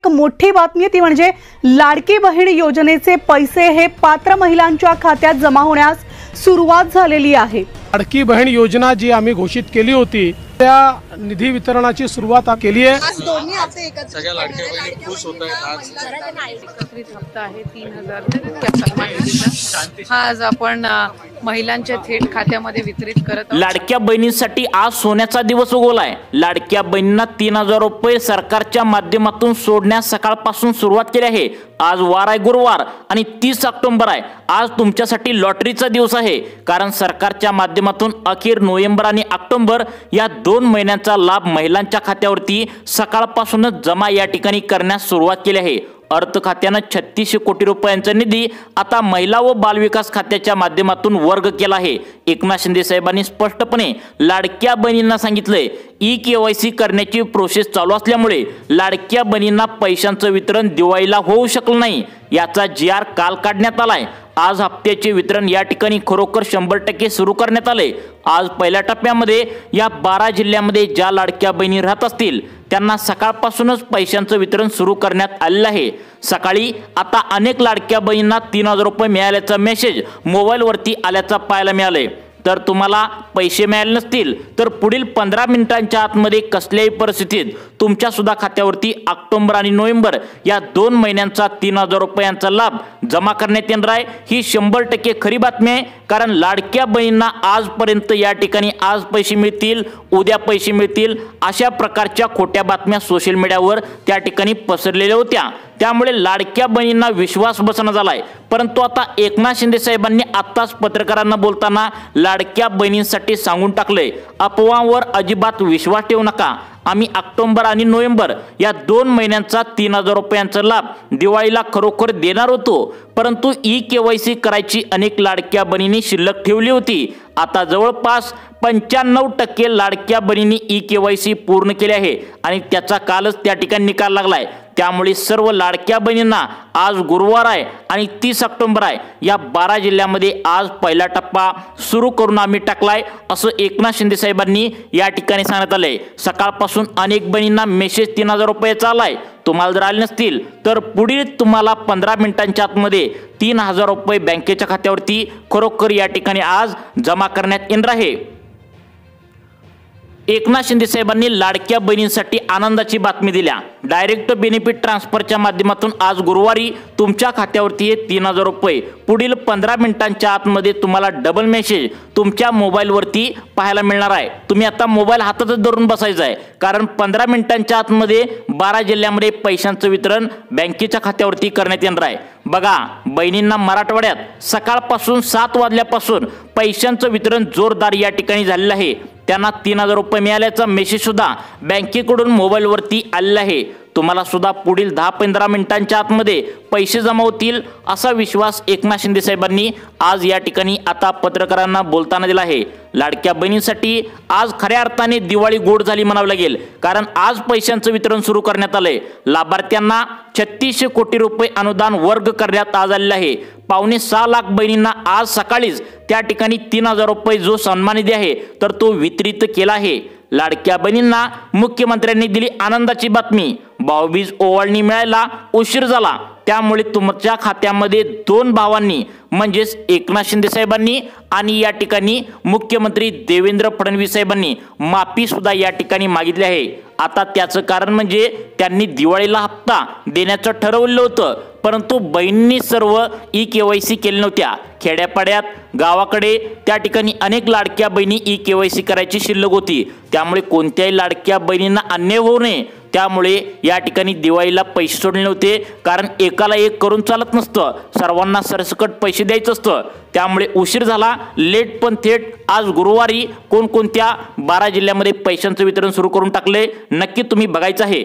मोठी बातमी ती म्हणजे लाडकी बहीण योजनेचे पैसे हे पात्र महिलांच्या खात्यात जमा होण्यास सुरुवात झालेली आहे। लाडकी बहीण योजना जी आम्ही घोषित केली होती त्या निधी वितरणाची सुरुवात केली आहे। आज दोन्ही हप्ते एकत्र सगळ्या लाडक्या बहिणी खुश होत आहेत। आज एकत्रित हप्ता आहे 3000 हा आज आपण महिलांच्या थेट खात्यामध्ये वितरित करत आहोत। लाडक्या बहिणींसाठी आज सोन्याचा दिवस उगवलाय। लाडक्या बहिणींना 3000 रुपये सरकारच्या माध्यमातून सोडण्यास सकाळपासून सुरुवात केली आहे। आज वार आहे गुरुवार आणि 30 ऑक्टोबर आहे। आज तुमच्यासाठी लॉटरीचा दिवस आहे, कारण सरकारच्या माध्यमातून अखेर नोव्हेंबर आणि ऑक्टोबर या 2 महिन्यांचा लाभ महिलांच्या खात्यावरती सकाळपासूनच जमा या ठिकाणी करण्यास सुरुवात केली आहे। अर्थ खात्याने 3600 कोटी रुपयांचा निधी आता महिला व बालविकास खात्याच्या माध्यमातून वर्ग केला आहे। एकनाथ शिंदे साहेबांनी स्पष्टपणे लाडक्या बहिणींना सांगितलंय ई-केवायसी करण्याची प्रोसेस चालू असल्यामुळे लाडक्या बहिणींना पैशांचं वितरण दिवाळीला होऊ शकलं नाही। याचा GR काल काढण्यात आलाय। आज हप्त्याचे वितरण या ठिकाणी खरोखर 100% सुरू करण्यात आले। आज पहिल्या टप्प्यामध्ये या 12 जिल्ह्यांमध्ये ज्या लाडक्या बहिणी राहत असतील त्यांना सकाळपासूनच पैशांचं वितरण सुरू करण्यात आलेलं आहे। सकाळी आता अनेक लाडक्या बहिणींना 3000 रुपये मिळाल्याचा मेसेज मोबाईलवरती आल्याचा पाहायला मिळाले। तर तुम्हाला पैसे मिळाले नसतील तर पुढील 15 मिनिटांच्या आतमध्ये कसल्याही परिस्थितीत तुमच्या सुद्धा खात्यावरती ऑक्टोबर आणि नोव्हेंबर या 2 महिन्यांचा 3000 रुपयांचा लाभ जमा करण्यात येणार आहे। ही 100% खरी बातमी आहे, कारण लाडक्या बहिणींना आजपर्यंत या ठिकाणी आज पैसे मिळतील, उद्या पैसे मिळतील अशा प्रकारच्या खोट्या बातम्या सोशल मीडियावर त्या ठिकाणी पसरलेल्या होत्या। त्यामुळे लाडक्या बहिणींना विश्वास बसना झालाय। परंतु आता एकनाथ शिंदे साहेबांनी आत्ताच पत्रकारांना बोलताना लाडक्या बहिणींसाठी सांगून टाकलंय, अफवांवर अजिबात विश्वास ठेवू नका। आम्ही ऑक्टोबर आणि नोव्हेंबर या 2 महिन्यांचा 3000 रुपयांचा लाभ दिवाळीला खरोखर देणार होतो, परंतु ई-केवायसी करायची अनेक लाडक्या बहिणींनी शिल्लक ठेवली होती। आता जवळपास 95% लाडक्या बहिणींनी ई-केवायसी पूर्ण केली आहे आणि त्याचा कालच त्या ठिकाणी निकाल लागलाय। त्यामुळे सर्व लाडक्या बहिणींना आज गुरुवार आहे आणि 30 ऑक्टोबर आहे। या 12 जिल्ह्यांमध्ये आज पहिला टप्पा सुरू करून आम्ही टाकलाय असं एकनाथ शिंदे साहेबांनी या ठिकाणी सांगण्यात आलंय। सकाळपासून अनेक बहिणींना मेसेज 3000 रुपयाचा आलाय। तुम्हाला जर आले नसतील तर पुढील तुम्हाला 15 मिनिटांच्या आतमध्ये 3000 रुपये बँकेच्या खात्यावरती खरोखर या ठिकाणी आज जमा करण्यात येणार आहे। एकनाथ शिंदे साहेबांनी लाडक्या बहिणींसाठी आनंदाची बातमी दिल्या। डायरेक्ट बेनिफिट ट्रान्सफरच्या माध्यमातून आज गुरुवारी तुमच्या खात्यावरती हे 3000 रुपये पुढील 15 मिनिटांच्या आतमध्ये तुम्हाला डबल मेसेज तुमच्या मोबाईलवरती पाहायला मिळणार आहे। तुम्ही आता मोबाईल हातातच धरून बसायचा आहे, कारण 15 मिनिटांच्या आतमध्ये 12 जिल्ह्यांमध्ये पैशांचं वितरण बँकेच्या खात्यावरती करण्यात येणार आहे। बघा, बहिणींना मराठवाड्यात सकाळपासून 7 वाजल्यापासून पैशांचं वितरण जोरदार या ठिकाणी झालेलं आहे। त्यांना 3000 रुपये मिळाल्याचा मेसेज सुद्धा बँकेकडून मोबाईलवरती आलेला आहे। तुम्हाला सुद्धा पुढील 10-15 मिनिटांच्या आतमध्ये पैसे जमा होतील असा विश्वास एकनाथ शिंदे साहेबांनी आज या ठिकाणी आता पत्रकारांना बोलताना दिला आहे। लाडक्या बहिणींसाठी आज खऱ्या अर्थाने दिवाळी गोड झाली म्हणावं लागेल, कारण आज पैशांचं वितरण सुरू करण्यात आलंय। लाभार्थ्यांना 3600 कोटी रुपये अनुदान वर्ग करण्यात आज आलेलं आहे। 5.25 लाख बहिणींना आज सकाळीच त्या ठिकाणी 3000 रुपये जो सन्मान निधी आहे तर तो वितरित केला आहे। लाडक्या बहिणींना मुख्यमंत्र्यांनी दिली आनंदाची बातमी। भाऊबीज ओवाळणी मिळायला उशीर झाला, त्यामुळे तुमच्या खात्यामध्ये 2 भावांनी म्हणजेच एकनाथ शिंदे साहेबांनी आणि या ठिकाणी मुख्यमंत्री देवेंद्र फडणवीस साहेबांनी माफी सुद्धा या ठिकाणी मागितली आहे। आता त्याचं कारण म्हणजे त्यांनी दिवाळीला हप्ता देण्याचं ठरवलं होतं, परंतु बहिणींनी सर्व ई-केवायसी केली नव्हत्या। खेड्यापाड्यात गावाकडे त्या ठिकाणी अनेक लाडक्या बहिणी ई-केवायसी करायची शिल्लक होती। त्यामुळे कोणत्याही लाडक्या बहिणींना अन्याय होऊ नये त्यामुळे या ठिकाणी दिवाळीला पैसे सोडले नव्हते, कारण एकाला एक करून चालत नसतं, सर्वांना सरसकट पैसे द्यायचं असतं। त्यामुळे उशीर झाला, लेट पण थेट आज गुरुवारी कोणकोणत्या 12 जिल्ह्यांमध्ये पैशांचं वितरण सुरू करून टाकले नक्की तुम्ही बघायचं आहे।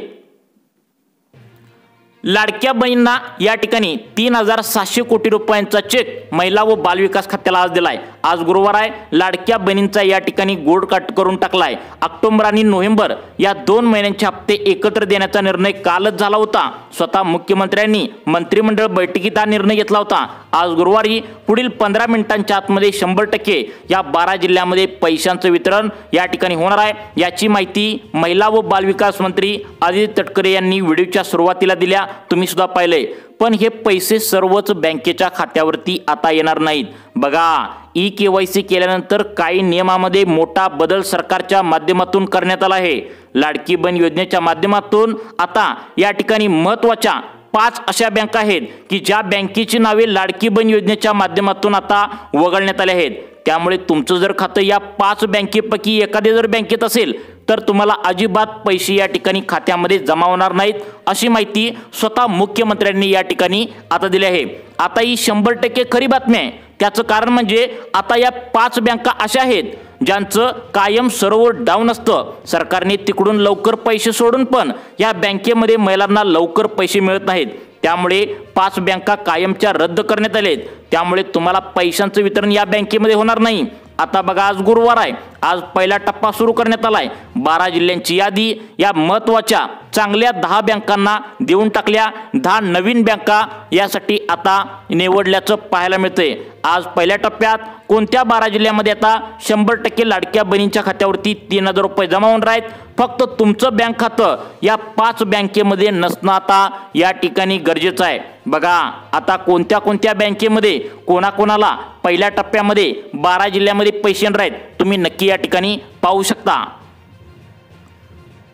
लाडक्या बहिणींना या ठिकाणी 3,700 कोटी रुपयांचा चेक महिला व बालविकास खात्याला आज दिलाय। आज गुरुवार आहे। लाडक्या बहिणींचा या ठिकाणी गोड कट करून टाकलाय। ऑक्टोबर आणि नोव्हेंबर या 2 महिन्यांचे हप्ते एकत्र देण्याचा निर्णय कालच झाला होता। स्वतः मुख्यमंत्र्यांनी मंत्रिमंडळ बैठकीत हा निर्णय घेतला होता। आज गुरुवारी पुढील 15 मिनिटांच्या आतमध्ये 100% या 12 जिल्ह्यांमध्ये पैशांचं वितरण या ठिकाणी होणार आहे। याची माहिती महिला व बालविकास मंत्री आदित्य तटकरे यांनी व्हिडिओच्या सुरुवातीला दिल्या, तुम्ही सुद्धा पाहिलंय। पण हे पैसे सर्वच बँकेच्या खात्यावरती आता येणार नाहीत। बघा, ई-केवायसी केल्यानंतर काही नियमामध्ये मोठा बदल सरकारच्या माध्यमातून करण्यात आला आहे। लाडकी बहीण योजनेच्या माध्यमातून आता या ठिकाणी महत्त्वाच्या 5 अशा बँका आहेत की ज्या बँकेची नावे लाडकी बहीण योजनेच्या माध्यमातून आता वगळण्यात आले आहेत। त्यामुळे तुमचं जर खातं या 5 बँकेपैकी एखाद्या जर बँकेत असेल तर तुम्हाला अजिबात पैसे या ठिकाणी खात्यामध्ये जमा होणार नाहीत, अशी माहिती स्वतः मुख्यमंत्र्यांनी या ठिकाणी आता दिली आहे। आता ही 100% खरी बातमी आहे। त्याचं कारण म्हणजे आता या 5 बँका अशा आहेत ज्यांचं कायम सर्व्हर डाऊन असतं। सरकारने तिकडून लवकर पैसे सोडून पण या बँकेमध्ये महिलांना लवकर पैसे मिळत नाहीत। त्यामुळे 5 बँका कायमच्या रद्द करण्यात आलेत। त्यामुळे तुम्हाला पैशांचं वितरण या बँकेमध्ये होणार नाही। आता बघा, आज गुरुवार आहे। आज पहिला टप्पा सुरू करण्यात आलाय। 12 जिल्ह्यांची यादी या महत्त्वाच्या चांगल्या 10 बँकांना देऊन टाकल्या। 10 नवीन बँका यासाठी आता निवडल्याचं पाहायला मिळतंय। आज पहिल्या टप्प्यात कोणत्या 12 जिल्ह्यामध्ये आता 100% लाडक्या बहिणींच्या खात्यावरती 3,000 रुपये जमा होणार आहेत। फक्त तुमचं बँक खातं या 5 बँकेमध्ये नसणं आता या ठिकाणी गरजेचं आहे। बघा, आता कोणत्या कोणत्या बँकेमध्ये कोणाकोणाला पहिल्या टप्प्यामध्ये 12 जिल्ह्यामध्ये पैसे येणार आहेत तुम्ही नक्की या ठिकाणी पाहू शकता।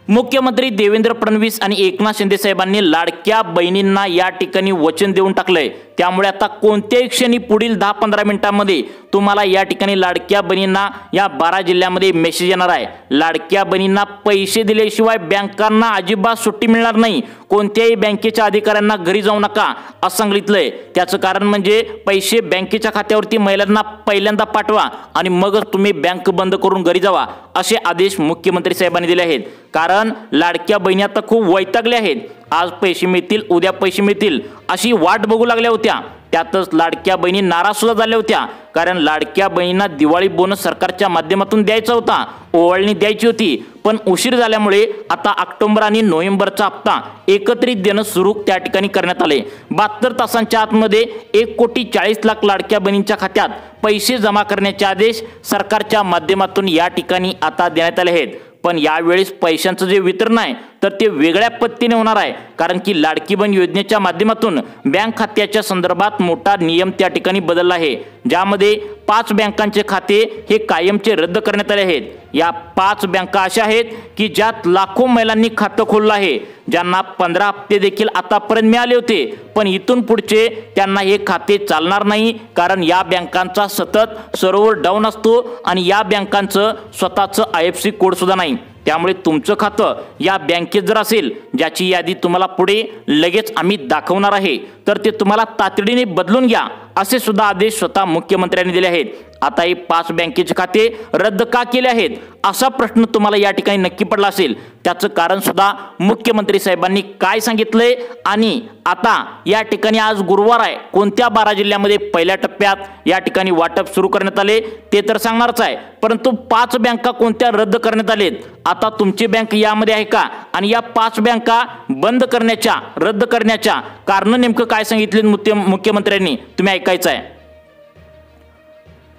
मुख्यमंत्री देवेंद्र फडणवीस आणि एकनाथ शिंदे साहेबांनी लाडक्या बहिणींना या ठिकाणी वचन देऊन टाकलंय। त्यामुळे आता कोणत्याही क्षणी पुढील 10-15 मिनिटांमध्ये तुम्हाला या ठिकाणी लाडक्या बहिणींना या 12 जिल्ह्यांमध्ये मेसेज येणार आहे। लाडक्या बहिणींना पैसे दिल्याशिवाय बँकांना अजिबात सुट्टी मिळणार नाही। कोणत्याही बँकेच्या अधिकाऱ्यांना घरी जाऊ नका असं सांगितलंय। त्याचं कारण म्हणजे पैसे बँकेच्या खात्यावरती महिलांना पहिल्यांदा पाठवा आणि मगच तुम्ही बँक बंद करून घरी जावा, असे आदेश मुख्यमंत्री साहेबांनी दिले आहेत। कारण लाडक्या बहिणी आता खूप वैतागल्या आहेत। आज पैसे मिळतील, उद्या पैसे मिळतील अशी वाट बघू लागल्या होत्या। त्यातच लाडक्या बहिणी नाराज सुद्धा झाल्या होत्या। कारण लाडक्या बहिणींना दिवाळी बोनस सरकारच्या माध्यमातून द्यायचा होता, ओवाळणी द्यायची होती, पण उशीर झाल्यामुळे आता ऑक्टोबर आणि नोव्हेंबरचा हप्ता एकत्रित देणं सुरू त्या ठिकाणी करण्यात आले। 72 तासांच्या आतमध्ये 1,40,00,000 लाडक्या बहिणींच्या खात्यात पैसे जमा करण्याचे आदेश सरकारच्या माध्यमातून या ठिकाणी आता देण्यात आले आहेत। पण यावेळेस पैशांचं जे वितरण आहे तर ते वेगळ्या पद्धतीने होणार आहे। कारण की लाडकी बहीण योजनेच्या माध्यमातून बँक खात्याच्या संदर्भात मोठा नियम त्या ठिकाणी बदलला आहे, ज्यामध्ये 5 बँकांचे खाते हे कायमचे रद्द करण्यात आले आहेत। या 5 बँका अशा आहेत की ज्यात लाखो महिलांनी खातं खोललं आहे, ज्यांना 15 हप्ते देखील आतापर्यंत मिळाले होते। पण इथून पुढचे त्यांना हे खाते चालणार नाही, कारण या बँकांचा सतत सर्व्हर डाऊन असतो आणि या बँकांचं स्वतःचं IFSC कोड सुद्धा नाही। त्यामुळे तुमचं खातं या बँकेत जर असेल, ज्याची यादी तुम्हाला पुढे लगेच आम्ही दाखवणार आहे, तर ते तुम्हाला तातडीने बदलून घ्या, असे सुद्धा आदेश स्वतः मुख्यमंत्र्यांनी दिले आहेत। आता हे 5 बँकेचे खाते रद्द का केले आहेत असा प्रश्न तुम्हाला या ठिकाणी नक्की पडला असेल। त्याचं कारण सुद्धा मुख्यमंत्री साहेबांनी काय सांगितलंय आणि आता या ठिकाणी आज गुरुवार आहे, कोणत्या 12 जिल्ह्यामध्ये पहिल्या टप्प्यात या ठिकाणी वाटप सुरू करण्यात आले ते तर सांगणारच आहे। परंतु 5 बँका कोणत्या रद्द करण्यात आलेत, आता तुमची बँक यामध्ये आहे का आणि या 5 बँका बंद करण्याच्या रद्द करण्याच्या कारण नेमकं काय सांगितले मुख्यमंत्र्यांनी तुम्ही ऐकायचं आहे।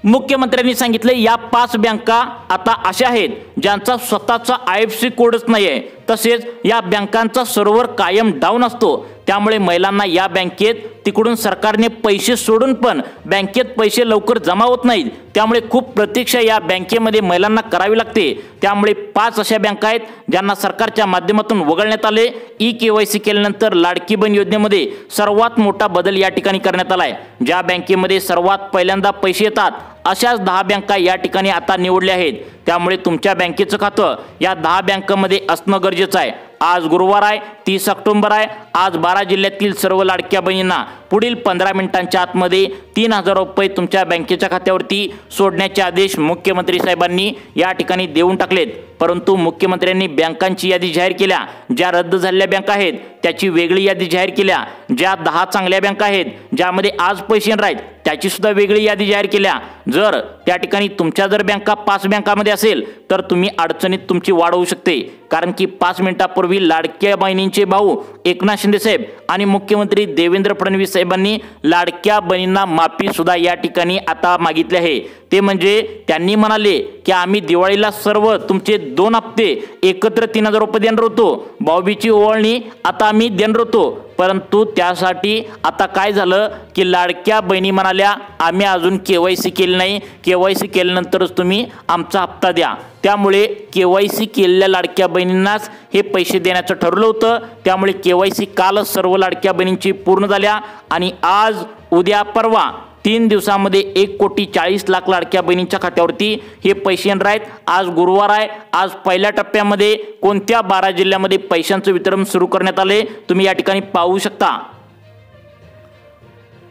मुख्यमंत्र्यांनी सांगितले या 5 बँका आता अशा आहेत ज्यांचा स्वतःचा IFSC कोडच नाही आहे, तसेच या बँकांचा सर्व्हर कायम डाऊन असतो। त्यामुळे महिलांना या बँकेत तिकडून सरकारने पैसे सोडून पण बँकेत पैसे लवकर जमा होत नाहीत। त्यामुळे खूप प्रतीक्षा या बँकेमध्ये महिलांना करावी लागते। त्यामुळे 5 अशा बँका आहेत ज्यांना सरकारच्या माध्यमातून वगळण्यात आले। ई-केवायसी केल्यानंतर लाडकी बहीण योजनेमध्ये सर्वात मोठा बदल या ठिकाणी करण्यात आलाय। ज्या बँकेमध्ये सर्वात पहिल्यांदा पैसे येतात अशाच 10 बँका या ठिकाणी आता निवडल्या आहेत। त्यामुळे तुमच्या बँकेचं खातं या 10 बँकांमध्ये असणं गरजेचं आहे। आज गुरुवार आहे, 30 ऑक्टोबर आहे। आज 12 जिल्ह्यातील सर्व लाडक्या बहिणींना पुढील 15 मिनिटांच्या आतमध्ये 3000 रुपये तुमच्या बँकेच्या खात्यावरती सोडण्याचे आदेश मुख्यमंत्री साहेबांनी या ठिकाणी देऊन टाकलेत। परंतु मुख्यमंत्र्यांनी बँकांची यादी जाहीर केल्या, ज्या रद्द झालेल्या बँका आहेत त्याची वेगळी यादी जाहीर केल्या, ज्या 10 चांगल्या बँका आहेत ज्यामध्ये आज पैसे येणार आहेत त्याची सुद्धा वेगळी यादी जाहीर केल्या। जर त्या ठिकाणी तुमच्या जर बँका 5 बँकामध्ये असेल तर तुम्ही अडचणीत तुमची वाढ होऊ शकते, कारण की 5 मिनिटापूर्वी लाडक्या बहिणींचे भाऊ एकनाथ शिंदे साहेब आणि मुख्यमंत्री देवेंद्र फडणवीस साहेबांनी लाडक्या बहिणींना माफी सुद्धा या ठिकाणी आता मागितली आहे। ते म्हणजे त्यांनी म्हणाले की आम्ही दिवाळीला सर्व तुमचे 2 हप्ते एकत्र 3000 रुपये देणार होतो, भाऊबीची ओवाळणी आता आम्ही देणार होतो, परंतु त्यासाठी आता काय झालं की लाडक्या बहिणी म्हणाल्या आम्ही अजून KYC केली नाही, KYC केल्यानंतरच तुम्ही आमचा हप्ता द्या। त्यामुळे KYC केलेल्या लाडक्या बहिणींनाच हे पैसे देण्याचं ठरवलं होतं। त्यामुळे KYC कालच सर्व लाडक्या बहिणींची पूर्ण झाल्या आणि आज उद्या परवा 3 दिवसांमध्ये 1,40,00,000 लाडक्या बहिणींच्या खात्यावरती हे पैसे येणार आहेत। आज गुरुवार आहे, आज पहिल्या टप्प्यामध्ये कोणत्या 12 जिल्ह्यामध्ये पैशांचं वितरण सुरू करण्यात आले तुम्ही या ठिकाणी पाहू शकता।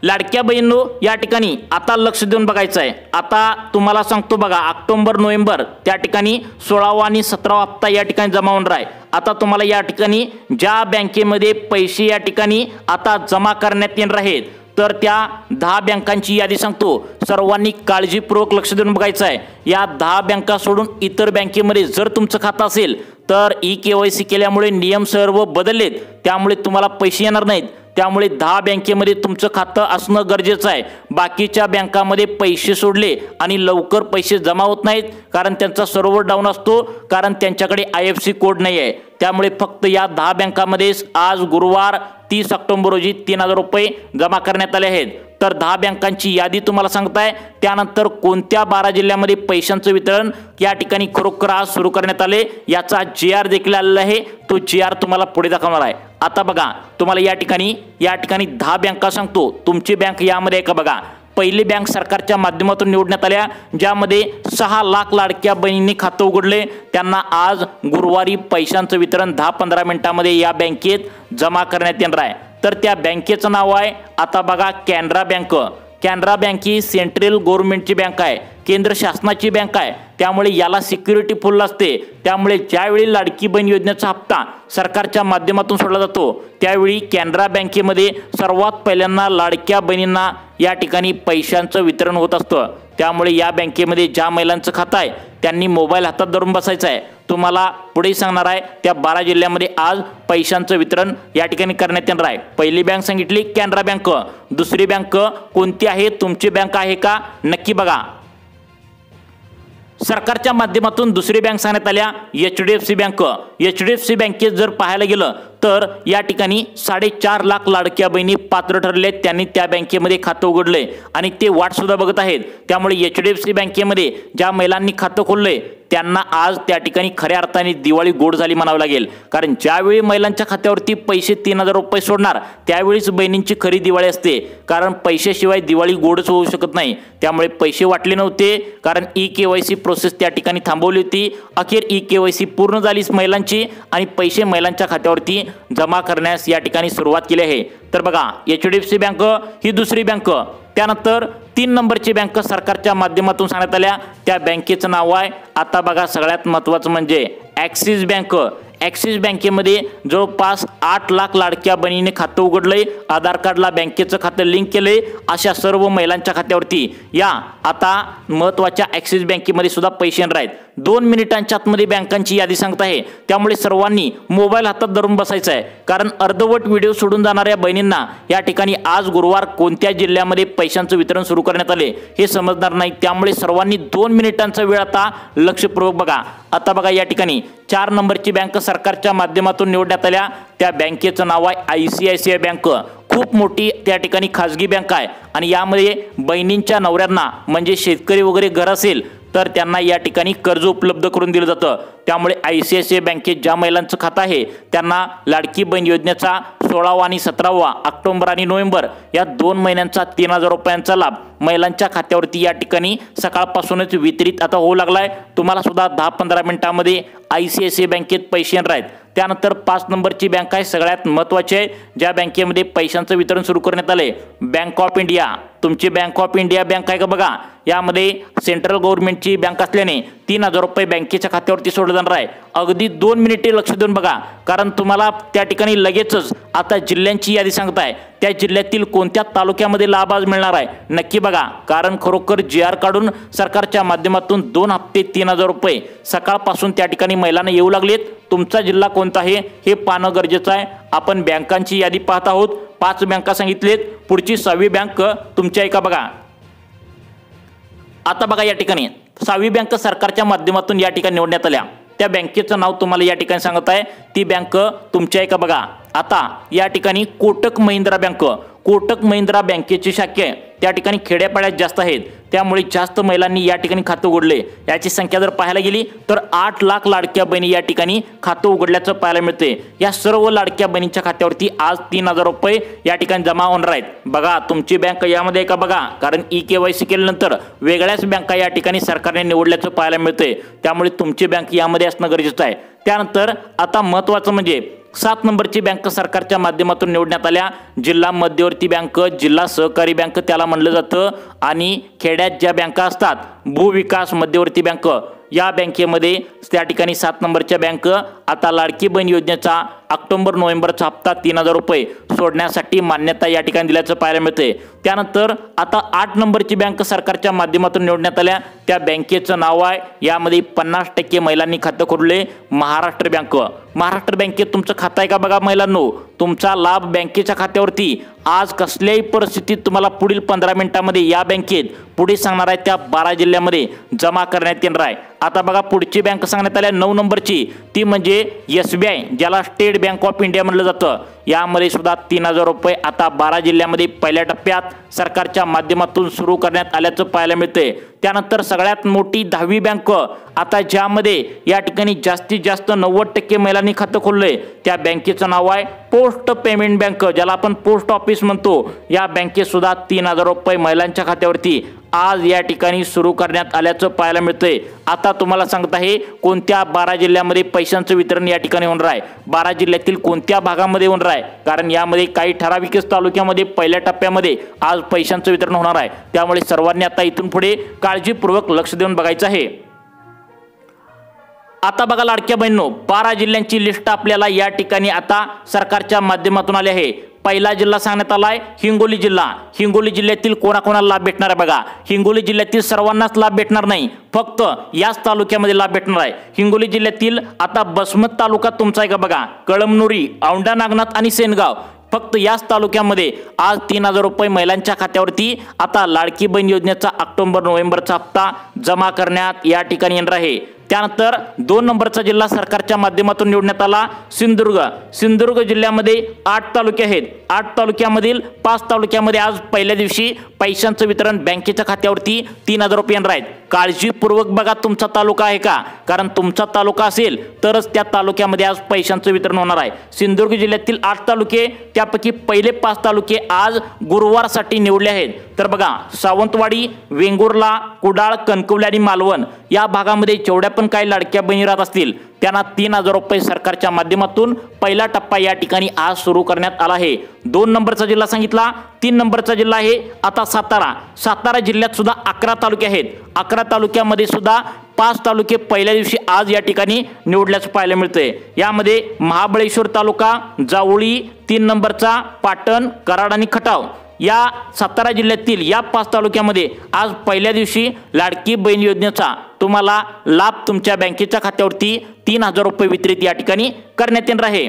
लाडक्या बहिणींनो या ठिकाणी आता लक्ष देऊन बघायचं आहे। आता तुम्हाला सांगतो बघा, ऑक्टोबर नोव्हेंबर त्या ठिकाणी 16वा आणि 17वा हप्ता या ठिकाणी जमा होणार आहे। आता तुम्हाला या ठिकाणी ज्या बँकेमध्ये पैसे या ठिकाणी आता जमा करण्यात येणार आहेत तर त्या 10 बँकांची यादी सांगतो, सर्वांनी काळजीपूर्वक लक्ष देऊन बघायचं आहे। या 10 बँका सोडून इतर बँकेमध्ये जर तुमचं खातं असेल तर KYC केल्यामुळे नियम सर्व बदललेत, त्यामुळे तुम्हाला पैसे येणार नाहीत। त्यामुळे 10 बँकेमध्ये तुमचं खातं असणं गरजेचं आहे। बाकीच्या बँकामध्ये पैसे सोडले आणि लवकर पैसे जमा होत नाहीत, कारण त्यांचा सर्व्हर डाऊन असतो, कारण त्यांच्याकडे IFSC कोड नाही आहे। त्यामुळे फक्त या 10 बँकामध्येच आज गुरुवार 30 ऑक्टोबर रोजी 3000 रुपये जमा करण्यात आले आहेत। तर 10 बँकांची यादी तुम्हाला सांगताय, त्यानंतर कोणत्या 12 जिल्ह्यामध्ये पैशांचं वितरण या ठिकाणी खरोखर आज सुरू करण्यात आले याचा GR देखील आलेला आहे, तो GR तुम्हाला पुढे दाखवणार आहे। आता बघा, तुम्हाला या ठिकाणी 10 बँका सांगतो, तुमची बँक यामध्ये आहे का बघा। पहिली बँक सरकारच्या माध्यमातून निवडण्यात आल्या, ज्यामध्ये 6 लाख लाडक्या बहिणींनी खातं उघडले, त्यांना आज गुरुवारी पैशांचं वितरण 10-15 मिनिटांमध्ये या बँकेत जमा करण्यात येणार आहे। तर त्या बँकेचं नाव आहे आता बघा कॅनरा बँक। कॅनरा बँक ही सेंट्रल गव्हर्नमेंटची बँक आहे, केंद्र शासनाची बँक आहे, त्यामुळे याला सिक्युरिटी फुल असते। त्यामुळे ज्यावेळी लाडकी बहीण योजनेचा हप्ता सरकारच्या माध्यमातून सोडला जातो त्यावेळी कॅनरा बँकेमध्ये सर्वात पहिल्यांदा लाडक्या बहिणींना या ठिकाणी पैशांचं वितरण होत असतं। त्यामुळे या बँकेमध्ये ज्या महिलांचं खातं आहे त्यांनी मोबाईल हातात धरून बसायचं आहे। तुम्हाला पुढे सांगणार आहे त्या 12 जिल्ह्यामध्ये आज पैशांचं वितरण या ठिकाणी करण्यात येणार आहे। पहिली बँक सांगितली कॅनरा बँक, दुसरी बँक कोणती आहे, तुमची बँक आहे का नक्की बघा। सरकारच्या माध्यमातून दुसरी बँक सांगण्यात आल्या HDFC बँक। HDFC बँकेत जर पाहायला गेलं तर या ठिकाणी 4.5 लाख लाडक्या बहिणी पात्र ठरले, त्यांनी त्या बँकेमध्ये खातं उघडले आणि ते वाट सुद्धा बघत आहेत। त्यामुळे HDFC बँकेमध्ये ज्या महिलांनी खातं खोलले त्यांना आज त्या ठिकाणी खऱ्या अर्थाने दिवाळी गोड झाली म्हणावं लागेल, कारण ज्यावेळी महिलांच्या खात्यावरती पैसे 3000 रुपये सोडणार त्यावेळीच बहिणींची खरी दिवाळी असते, कारण पैशाशिवाय दिवाळी गोडच होऊ शकत नाही। त्यामुळे पैसे वाटले नव्हते, कारण KYC प्रोसेस त्या ठिकाणी थांबवली होती। अखेर KYC पूर्ण झालीच महिलांची आणि पैसे महिलांच्या खात्यावरती जमा करण्यास या ठिकाणी सुरुवात केली आहे। तर बघा, HDFC बँक ही दुसरी बँक। त्यानंतर 3 नंबरची बँक सरकारच्या माध्यमातून सांगण्यात आल्या, त्या बँकेचं नाव आहे आता बघा सगळ्यात महत्त्वाचं म्हणजे ॲक्सिस बँक। ॲक्सिस बँकेमध्ये जवळपास 8 लाख लाडक्या बहिणीने खातं उघडलंय, आधार कार्डला बँकेचं खातं लिंक केलंय। अशा सर्व महिलांच्या खात्यावरती या आता महत्त्वाच्या ॲक्सिस बँकेमध्ये सुद्धा पैसे येणार आहेत। 2 मिनिटांच्या आतमध्ये बँकांची यादी सांगत आहे, त्यामुळे सर्वांनी मोबाईल हातात धरून बसायचं आहे, कारण अर्धवट व्हिडिओ सोडून जाणाऱ्या बहिणींना या ठिकाणी आज गुरुवार कोणत्या जिल्ह्यामध्ये पैशांचं वितरण सुरू करण्यात आले हे समजणार नाही। त्यामुळे सर्वांनी 2 मिनिटांचा वेळ आता लक्षपूर्वक बघा। आता बघा, या ठिकाणी 4 नंबरची बँक सरकारच्या माध्यमातून निवडण्यात आल्या, त्या बँकेचं नाव आहे ICICI बँक। खूप मोठी त्या ठिकाणी खाजगी बँक आहे आणि यामध्ये बहिणींच्या नवऱ्यांना म्हणजे शेतकरी वगैरे घर असेल तर त्यांना या ठिकाणी कर्ज उपलब्ध करून दिलं जातं। त्यामुळे ICICI बँकेत ज्या महिलांचं खातं आहे त्यांना लाडकी बहीण योजनेचा 16वा आणि 17वा ऑक्टोबर आणि नोव्हेंबर या 2 महिन्यांचा 3000 रुपयांचा लाभ महिलांच्या खात्यावरती या ठिकाणी सकाळपासूनच वितरित आता होऊ लागलाय। तुम्हाला सुद्धा 10-15 मिनिटांमध्ये ICICI बँकेत पैसे येणार आहेत। त्यानंतर 5 नंबरची बँक आहे, सगळ्यात महत्त्वाची आहे, ज्या बँकेमध्ये पैशांचं वितरण सुरू करण्यात आले, बँक ऑफ इंडिया. तुमची बँक ऑफ इंडिया बँक आहे का बघा. यामध्ये सेंट्रल गव्हर्नमेंटची बँक असल्याने 3,000 रुपये बँकेच्या खात्यावरती सोडले जाणार आहे. अगदी 2 मिनिटे लक्ष देऊन बघा, कारण तुम्हाला त्या ठिकाणी लगेचच आता जिल्ह्यांची यादी सांगताय, त्या जिल्ह्यातील कोणत्या तालुक्यामध्ये लाभ आज मिळणार आहे नक्की बघा. कारण खरोखर GR काढून सरकारच्या माध्यमातून 2 हप्ते 3,000 रुपये सकाळपासून त्या ठिकाणी महिलांना येऊ लागलेत. तुमचा जिल्हा कोणता आहे हे पाहणं गरजेचं आहे. आपण बँकांची यादी पाहत आहोत. 5 बँका सांगितलेत. पुढची 6वी बँक तुमची आहे का बघा. आता बघा, या ठिकाणी 6वी बँक सरकारच्या माध्यमातून या ठिकाणी निवडण्यात आल्या. त्या बँकेचं नाव तुम्हाला या ठिकाणी सांगत आहे. ती बँक तुमची आहे का बघा. आता या ठिकाणी कोटक महिंद्रा बँक, कोटक महिंद्रा बँकेची शाखा त्या ठिकाणी खेड्यापाड्यात जास्त आहेत, त्यामुळे जास्त महिलांनी या ठिकाणी खातं उघडले. याची संख्या जर पाहायला गेली तर 8 लाख लाडक्या बहिणी या ठिकाणी खातं उघडल्याचं पाहायला मिळते. या सर्व लाडक्या बहिणींच्या खात्यावरती आज 3,000 रुपये या ठिकाणी जमा होणार आहेत. बघा, तुमची बँक यामध्ये आहे का बघा. कारण EKYC केल्यानंतर वेगळ्याच बँका या ठिकाणी सरकारने निवडल्याचं पाहायला मिळते, त्यामुळे तुमची बँक यामध्ये असणं गरजेचं आहे. त्यानंतर आता महत्त्वाचं म्हणजे 7 नंबरची बँक सरकारच्या माध्यमातून निवडण्यात आल्या. जिल्हा मध्यवर्ती बँक, जिल्हा सहकारी बँक त्याला म्हणलं जातं. आणि खेड्यात ज्या बँका असतात, भूविकास मध्यवर्ती बँक, या बँकेमध्ये त्या ठिकाणी 7 नंबरच्या बँक आता लाडकी बहीण योजनेचा ऑक्टोबर-नोव्हेंबरचा हप्ता 3,000 रुपये सोडण्यासाठी मान्यता या ठिकाणी दिल्याचं पाहायला मिळते. त्यानंतर आता 8 नंबरची बँक सरकारच्या माध्यमातून निवडण्यात आल्या. त्या बँकेचं नाव आहे, यामध्ये 50% महिलांनी खातं खोलले, महाराष्ट्र बँक. महाराष्ट्र बँकेत तुमचं खातं आहे का बघा महिलांनो. तुमचा लाभ बँकेच्या खात्यावरती आज कसल्याही परिस्थितीत तुम्हाला पुढील 15 मिनिटांमध्ये या बँकेत पुढे सांगणार आहे त्या 12 जिल्ह्यामध्ये जमा करण्यात येणार आहे. आता बघा, पुढची बँक सांगण्यात आल्या 9 नंबरची, ती म्हणजे SBI, ज्याला स्टेट बँक ऑफ इंडिया म्हणलं जातं. यामध्ये सुद्धा 3,000 रुपये आता 12 जिल्ह्यामध्ये पहिल्या टप्प्यात सरकारच्या माध्यमातून सुरू करण्यात आल्याचं पाहायला मिळते. त्यानंतर सगळ्यात मोठी 10वी बँक आता ज्यामध्ये या ठिकाणी जास्तीत जास्त 90% महिलांनी खातं खोललंय, त्या बँकेचं नाव आहे पोस्ट पेमेंट बँक, ज्याला आपण पोस्ट ऑफिस म्हणतो. या बँकेत सुद्धा 3,000 रुपये महिलांच्या खात्यावरती आज या ठिकाणी सुरू करण्यात आल्याचं पाहायला मिळतंय. आता तुम्हाला सांगत आहे कोणत्या 12 जिल्ह्यामध्ये पैशांचं वितरण या ठिकाणी होणार आहे, 12 जिल्ह्यातील कोणत्या भागामध्ये होणार आहे. कारण यामध्ये काही ठराविक तालुक्यामध्ये पहिल्या टप्प्यामध्ये आज पैशांचं वितरण होणार आहे. त्यामुळे सर्वांनी आता इथून पुढे काळजीपूर्वक लक्ष देऊन बघायचं आहे. आता बघा लाडक्या बहिणींनो, 12 जिल्ह्यांची लिस्ट आपल्याला या ठिकाणी आता सरकारच्या माध्यमातून आली आहे. पहिला जिल्हा सांगण्यात आलाय हिंगोली जिल्हा. हिंगोली जिल्ह्यातील कोणाकोणाला लाभ भेटणार आहे बघा. हिंगोली जिल्ह्यातील सर्वांनाच लाभ भेटणार नाही, फक्त याच तालुक्यामध्ये लाभ भेटणार आहे. हिंगोली जिल्ह्यातील आता बसमत तालुका तुमचा आहे का बघा. कळमनुरी, औंढा नागनाथ आणि सेनगाव, फक्त याच तालुक्यामध्ये आज 3,000 रुपये महिलांच्या खात्यावरती आता लाडकी बहीण योजनेचा ऑक्टोबर-नोव्हेंबरचा हप्ता जमा करण्यात या ठिकाणी येणार आहे. त्यानंतर 2 नंबरचा जिल्हा सरकारच्या माध्यमातून निवडण्यात आला सिंधुदुर्ग. सिंधुदुर्ग जिल्ह्यामध्ये 8 तालुके आहेत. 8 तालुक्यामधील 5 तालुक्यामध्ये आज पहिल्या दिवशी पैशांचं वितरण बँकेच्या खात्यावरती 3,000 रुपये येणार आहेत. काळजीपूर्वक बघा तुमचा तालुका आहे का, कारण तुमचा तालुका असेल तरच त्या तालुक्यामध्ये आज पैशांचं वितरण होणार आहे. सिंधुदुर्ग जिल्ह्यातील 8 तालुके, त्यापैकी पहिले 5 तालुके आज गुरुवारसाठी निवडले आहेत. तर बघा, सावंतवाडी, वेंगुर्ला, कुडाळ, कणकवली आणि मालवण या भागामध्ये जेवढ्या पण काही लाडक्या बहिणी राहत असतील त्यांना 3,000 रुपये सरकारच्या माध्यमातून पहिला टप्पा या ठिकाणी आज सुरू करण्यात आला आहे. 2 नंबरचा जिल्हा सांगितला. 3 नंबरचा जिल्हा आहे आता सातारा. सातारा जिल्ह्यात सुद्धा 11 तालुके आहेत. 11 तालुक्यामध्ये सुद्धा 5 तालुके पहिल्या दिवशी आज या ठिकाणी निवडल्याचं पाहायला मिळतंय. यामध्ये महाबळेश्वर तालुका, जावळी, 3 नंबरचा पाटण, कराड आणि खटाव या सातारा जिल्ह्यातील या 5 तालुक्यामध्ये आज पहिल्या दिवशी लाडकी बहीण योजनेचा तुम्हाला लाभ तुमच्या बँकेच्या खात्यावरती 3,000 रुपये वितरित या ठिकाणी करण्यात येणार आहे.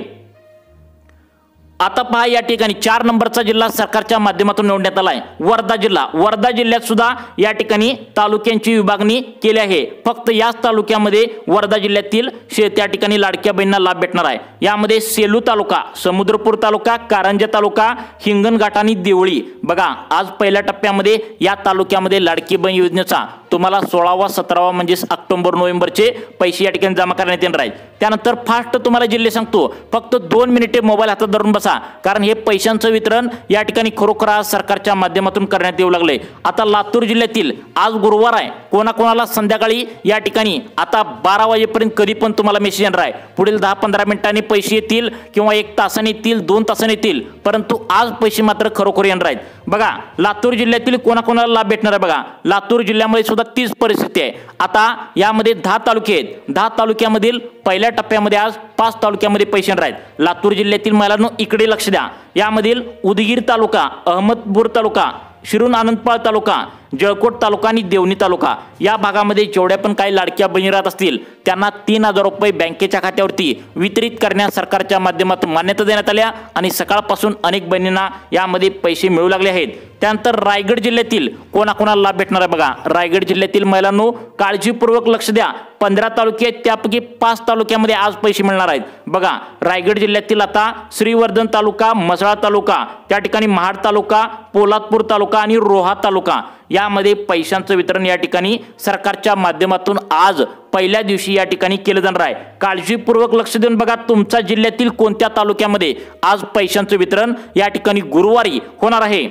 आता पहा, या ठिकाणी 4 नंबरचा जिल्हा सरकारच्या माध्यमातून निवडण्यात आलाय वर्धा जिल्हा. वर्धा जिल्ह्यात सुद्धा या ठिकाणी तालुक्यांची विभागणी केली आहे. फक्त याच तालुक्यामध्ये वर्धा जिल्ह्यातील त्या ठिकाणी लाडक्या बहिणींना लाभ भेटणार आहे. यामध्ये सेलू तालुका, समुद्रपूर तालुका, कारंजा तालुका, हिंगणघाट आणि देवळी. बघा, आज पहिल्या टप्प्यामध्ये या तालुक्यामध्ये लाडकी बहीण योजनेचा तुम्हाला 16वा 17वा म्हणजेच ऑक्टोबर नोव्हेंबरचे पैसे या ठिकाणी जमा करण्यात येणार आहेत। त्यानंतर फास्ट तुम्हाला जिल्हे सांगतो, फक्त 2 मिनिटे मोबाईल हातात धरून बसा, कारण हे पैशांचं वितरण या ठिकाणी खरोखर आज सरकारच्या माध्यमातून करण्यात येऊ लागले। आता लातूर जिल्ह्यातील आज गुरुवार आहे, कोणाकोणाला संध्याकाळी या ठिकाणी आता 12 वाजेपर्यंत कधी पण तुम्हाला मेसेज येणार आहे, पुढील 10-15 मिनिटांनी पैसे येतील किंवा 1 तासाने येतील, 2 तासाने येतील, परंतु आज पैसे मात्र खरोखर येणार आहेत। बघा लातूर जिल्ह्यातील कोणाकोणाला लाभ भेटणार आहे बघा, लातूर जिल्ह्यामध्ये सुद्धा तीच परिस्थिती आहे। आता यामध्ये 10 तालुके आहेत, 10 तालुक्यामधील पहिल्या टप्प्यामध्ये आज 5 तालुक्यामध्ये पैसे येणार आहेत। लातूर जिल्ह्यातील महिलांनो इकडे लक्ष द्या, यामधील उदगीर तालुका, अहमदपूर तालुका, शिरूर आनंदपाळ तालुका, जळकोट तालुका आणि देवणी तालुका या भागामध्ये जेवढ्या पण काही लाडक्या बहिणी राहत असतील त्यांना 3000 रुपये बँकेच्या खात्यावरती वितरित करण्यास सरकारच्या माध्यमातून मान्यता देण्यात आल्या आणि सकाळपासून अनेक बहिणींना यामध्ये पैसे मिळू लागले आहेत। त्यानंतर रायगड जिल्ह्यातील कोणाकोणाला लाभ भेटणार आहे बघा, रायगड जिल्ह्यातील महिलांनो काळजीपूर्वक लक्ष द्या, 15 तालुके आहेत त्यापैकी 5 तालुक्यामध्ये आज पैसे मिळणार आहेत। बघा रायगड जिल्ह्यातील आता श्रीवर्धन तालुका, म्हसळा तालुका, त्या ठिकाणी महाड तालुका, पोलादपूर तालुका आणि रोहा तालुका यामध्ये पैशांचं वितरण या ठिकाणी सरकारच्या माध्यमातून आज पहिल्या दिवशी या ठिकाणी केलं जाणार आहे। काळजीपूर्वक लक्ष देऊन बघा तुमच्या जिल्ह्यातील कोणत्या तालुक्यामध्ये आज पैशांचं वितरण या ठिकाणी गुरुवारी होणार आहे।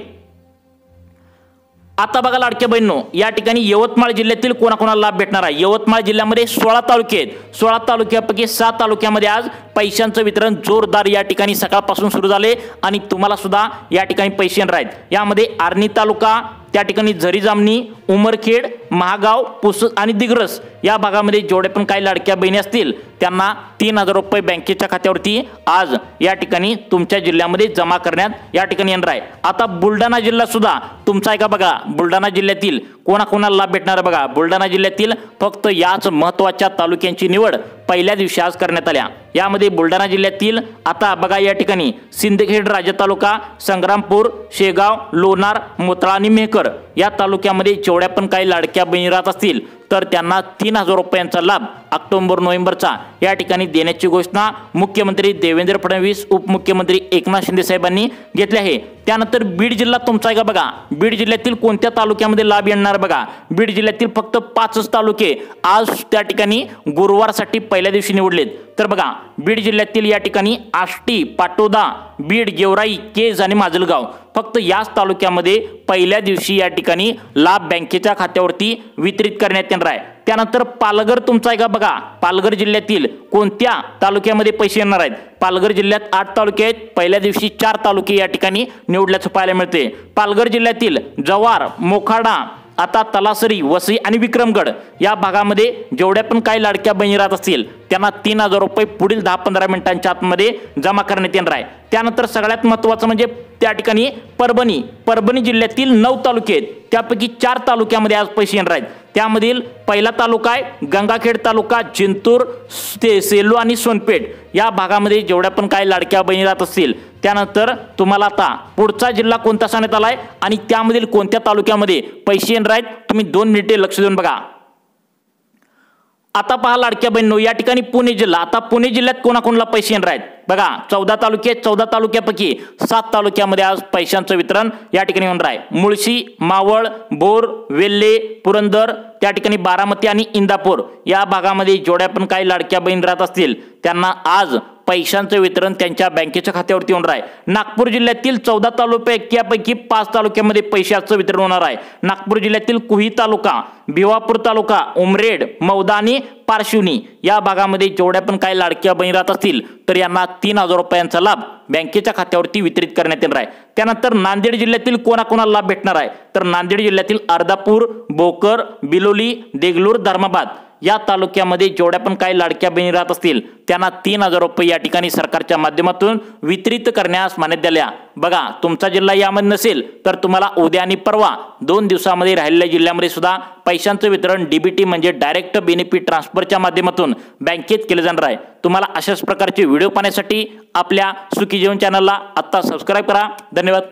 आता बघा लाडक्या बहिणींनो, या ठिकाणी यवतमाळ जिल्ह्यातील कोणाकोणाला लाभ भेटणार आहे। यवतमाळ जिल्ह्यामध्ये 16 तालुके आहेत, 16 तालुक्यापैकी 7 तालुक्यामध्ये आज पैशांचं वितरण जोरदार या ठिकाणी सकाळपासून सुरू झाले आणि तुम्हाला सुद्धा या ठिकाणी पैसे येणार आहेत। यामध्ये आर्णी तालुका, त्या ठिकाणी झरी जामणी, उमरखेड, महागाव, पुसद आणि दिग्रस या भागामध्ये जेवढे पण काही लाडक्या बहिणी असतील त्यांना 3000 रुपये बँकेच्या खात्यावरती आज या ठिकाणी तुमच्या जिल्ह्यामध्ये जमा करण्यात या ठिकाणी येणार आहे। आता बुलढाणा जिल्हा सुद्धा तुमचा आहे का बघा, बुलढाणा जिल्ह्यातील कोणाकोणाला लाभ भेटणार आहे बघा, बुलढाणा जिल्ह्यातील फक्त याच महत्त्वाच्या तालुक्यांची निवड पहिल्या दिवशी आज करण्यात आल्या। यामध्ये बुलढाणा जिल्ह्यातील आता बघा या ठिकाणी सिंदखेड राजा तालुका, संग्रामपूर, शेगाव, लोणार, मोताळा आणि मेहकर या तालुक्यामध्ये जेवढ्या पण काही लाडक्या बहिणी राहत असतील तर त्यांना 3000 रुपयांचा लाभ ऑक्टोबर नोव्हेंबरचा या ठिकाणी देण्याची घोषणा मुख्यमंत्री देवेंद्र फडणवीस, उपमुख्यमंत्री एकनाथ शिंदे साहेबांनी घेतली आहे। त्यानंतर बीड जिल्हा तुमचा आहे का बघा, बीड जिल्ह्यातील कोणत्या तालुक्यामध्ये लाभ येणार बघा, बीड जिल्ह्यातील फक्त 5 तालुके आज त्या ठिकाणी गुरुवारसाठी पहिल्या दिवशी निवडलेत। तर बघा बीड जिल्ह्यातील या ठिकाणी आष्टी, पाटोदा, बीड, गेवराई, केज आणि माजलगाव फक्त याच तालुक्यामध्ये पहिल्या दिवशी या ठिकाणी लाभ बँकेच्या खात्यावरती वितरित करण्यात येणार आहे। त्यानंतर पालघर तुमचा आहे का बघा, पालघर जिल्ह्यातील कोणत्या तालुक्यामध्ये पैसे येणार आहेत। पालघर जिल्ह्यात 8 तालुके आहेत, पहिल्या दिवशी 4 तालुके या ठिकाणी निवडल्याचं पाहायला मिळते। पालघर जिल्ह्यातील जव्हार, मोखाडा, आता तलासरी, वसई आणि विक्रमगड या भागामध्ये जेवढ्या पण काही लाडक्या बहिणी राहत असतील त्यांना 3000 रुपये पुढील 10-15 मिनिटांच्या आतमध्ये जमा करण्यात येणार आहे। त्यानंतर सगळ्यात महत्त्वाचं म्हणजे त्या ठिकाणी परभणी जिल्ह्यातील 9 तालुके आहेत, त्यापैकी 4 तालुक्यामध्ये आज पैसे येणार आहेत। त्यामधील पहिला तालुका आहे गंगाखेड तालुका, जिंतूर, सेलू आणि सोनपेठ या भागामध्ये जेवढ्या पण काही लाडक्या बहिणी राहत असतील त्यानंतर तुम्हाला आता पुढचा जिल्हा कोणता सांगण्यात आलाय आणि त्यामधील कोणत्या तालुक्यामध्ये पैसे येणार आहेत तुम्ही 2 मिनिटे लक्ष देऊन बघा। आता पहा लाडक्या बहिणींनो, या ठिकाणी पुणे जिल्हा, आता पुणे जिल्ह्यात कोणाकोणाला पैसे येणार आहेत बघा, 14 तालुके, 14 तालुक्यापैकी 7 तालुक्यामध्ये आज पैशांचं वितरण या ठिकाणी होणार आहे। मुळशी, मावळ, बोर, वेल्हे, पुरंदर, त्या ठिकाणी बारामती आणि इंदापूर या भागामध्ये जेवढ्या पण काही लाडक्या बहिणी राहत असतील त्यांना आज पैशांचं वितरण त्यांच्या बँकेच्या खात्यावरती होणार आहे। नागपूर जिल्ह्यातील 14 तालुक्यापैकी 5 तालुक्यामध्ये पैशाचं वितरण होणार आहे। नागपूर जिल्ह्यातील कुही तालुका, भिवापूर तालुका, उमरेड, मौदा आणि पारशिवनी या भागामध्ये जेवढ्या पण काही लाडक्या बहिणी राहत असतील तर यांना 3000 रुपयांचा लाभ बँकेच्या खात्यावरती वितरित करण्यात येणार आहे। त्यानंतर नांदेड जिल्ह्यातील कोणाकोणाला लाभ भेटणार आहे तर नांदेड जिल्ह्यातील अर्धापूर, भोकर, बिलोली, देगलूर, धर्माबाद या तालुक्यामध्ये जेवढ्या पण काही लाडक्या बहिणी राहत असतील त्यांना 3000 रुपये या ठिकाणी सरकारच्या माध्यमातून वितरित करण्यास मान्यता दिल्या। बघा तुमचा जिल्हा यामध्ये नसेल तर तुम्हाला उद्या आणि परवा 2 दिवसामध्ये राहिलेल्या जिल्ह्यामध्ये सुद्धा पैशांचं वितरण डीबीटी म्हणजे डायरेक्ट बेनिफिट ट्रान्सफरच्या माध्यमातून बँकेत केले जाणार आहे। तुम्हाला अशाच प्रकारचे व्हिडिओ पाहण्यासाठी आपल्या सुखी जीवन चॅनलला आता सबस्क्राइब करा। धन्यवाद।